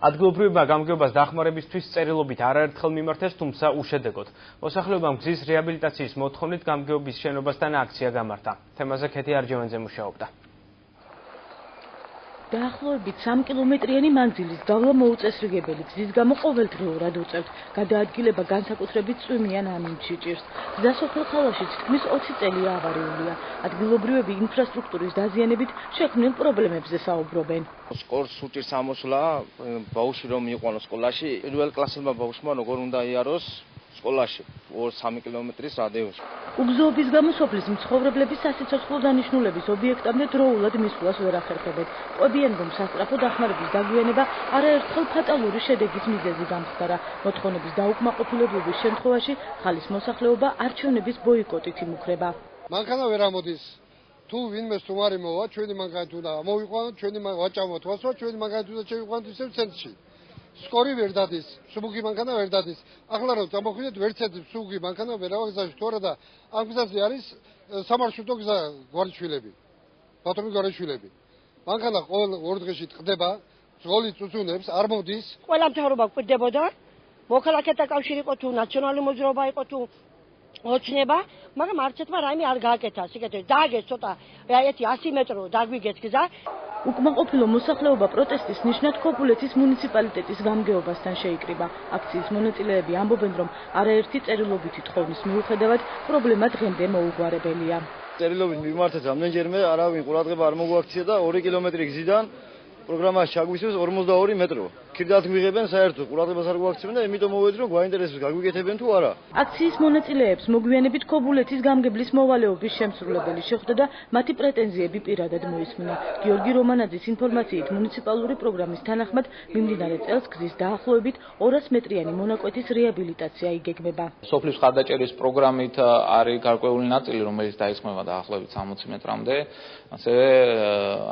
ადგილობრივებმა გამგეობას დახმარებისთვის წერილობით არაერთხელ მიმართეს, თუმცა უშედეგოდ. მოსახლეობამ გზის რეაბილიტაციის მოთხოვნით გამგეობის შენობასთან აქცია გამართა. თემაზე ქეთი არჯევანძე მუშაობდა. დაახლოებით 3 კილომეტრიანი მანძილის გავლა მოუწესრიგებელი გზის გამო ყოველდღიურად უწევთ. გადაადგილება განსაკუთრებით წვიმიან ამინდში ჭირს. გზა სოფელ ხალაშიც თქმის 20 წელია ავარიულია. ადგილობრივები ინფრასტრუქტურის დაზიანებით შექმნილ პრობლემებზე საუბრობენ. სკოლას უჭირს ამოსვლა, ბავშვი რომ იყვანოს სკოლაში, პირველ კლასელმა ბავშვმა როგორ უნდა იაროს სკოლაში 2-3 კილომეტრის რადიუსში. უგზოობის გამო სოფლის მცხოვრებლების სასიცოცხლო დანიშნულების ობიექტამდე დროულად მისვლას ვერ ახერხებენ. ყვებიან, რომ სასწრაფო დახმარების დაგვიანება არაერთხელ ფატალური შედეგის მიზეზი გამხდარა. მოთხოვნების დაუკმაყოფილებლობის შემთხვევაში ხალის მოსახლეობა არჩევნების ბოიკოტით იმუქრება. მანქანა ვერ ამოდის. თუ ვინმეს თუ არ მოვა, ჩვენი მანქანით უნდა მოვიყვანოთ, ჩვენი ვაჭამოთ ვასვა, ჩვენი მანქანით უნდა შევიყვანოთ ისევ ცენტრში. სკორი ვერ დადის, სუბუგი მანქანა ვერ დადის. ახლა რომ წამოხვიდეთ, ვერც ერთი სუბუგი მანქანა ვერ ავაგზავნის, თორე და ამ გზაზე არის სამარშრუტო გზა გვარიშვილები. ბათუმის გვარიშვილები. მანქანა ყოველ ორ დღეში ტყდება, ძღოლი წუწუნებს, არ მოდის. ყველა მთავრობა გვკვირდებოდა, მოქალაქეთა კავშირი იყო თუ ნაციონალური მოძრაობა იყო თუ ოცნება, მაგრამ არც ერთმა რაიმე არ გააკეთა, სიკეთე დააგეს ცოტა, ერთი 100 მეტრო დაგვიგეთ გზა. უკმაყოფილო მოსახლეობა პროტესტის ნიშნად ქობულეთის მუნიციპალიტეტის გამგეობასთან შეიკრიბა. აქციის მონაწილეები ამბობენ, რომ არაერთი წერილობითი თხოვნის მიუხედავად პრობლემა დღემდე მოუგვარებელია. წერილობით მიმართეთ რამდენჯერმე არავინ ყურადღება არ მოგვაქცია და 2 კილომეტრი გზიდან პროგრამაში ჩაგვისვეს 42 მეტრო. ქირდათ გვიღებენ საერთოდ ყურადღებას არ გვაქცევენ და იმიტომ მოვედი რომ გვაინტერესებს გაგვიკეთებენ თუ არა. აქციის მონაწილეებს მოგვიანებით ქობულეთის გამგებლის მოვალეობის შემსრულებელი შეხვდა და მათი პრეტენზიები პირადად მოისმინა. გიორგი რომანაძის ინფორმაციით მუნიციპალური პროგრამის თანახმად მიმდინარე წელს გზის დაახლოებით 200 მეტრიანი მონაკვეთის რეაბილიტაცია იგეგმება. სოფლის მხარდაჭერის პროგრამით არის გარკვეული ნაწილი, რომელიც დაისხმება დაახლოებით 60 მეტრამდე. ასევე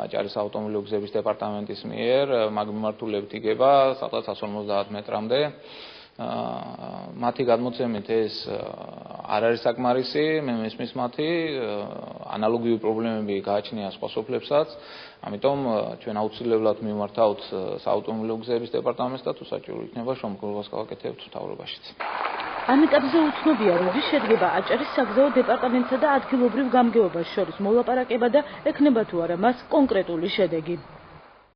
აჭარის ავტომობილური გზების დეპარტამენტის მიერ მაგ მიმართულებით იგება სადღაც 150 მეტრამდე. მათი გადმოცემით ეს არ არის საკმარისი, მე მესმის მათი ანალოგიური პრობლემები გააჩნია სხვა სოფლებსაც. ამიტომ ჩვენ აუცილებლად მიმართავთ საავტომობილო გზების დეპარტამენტს და თუ საჭირო იქნება შემოგვებას გავაკეთებთ მთავრობაშიც. ამ ეტაპზე უცნობია, როდის შედგება აჭარის საგზაო დეპარტამენტსა და ადგილობრივ გამგეობას შორის მოლაპარაკება და ექნება თუ არა მას კონკრეტული შედეგი.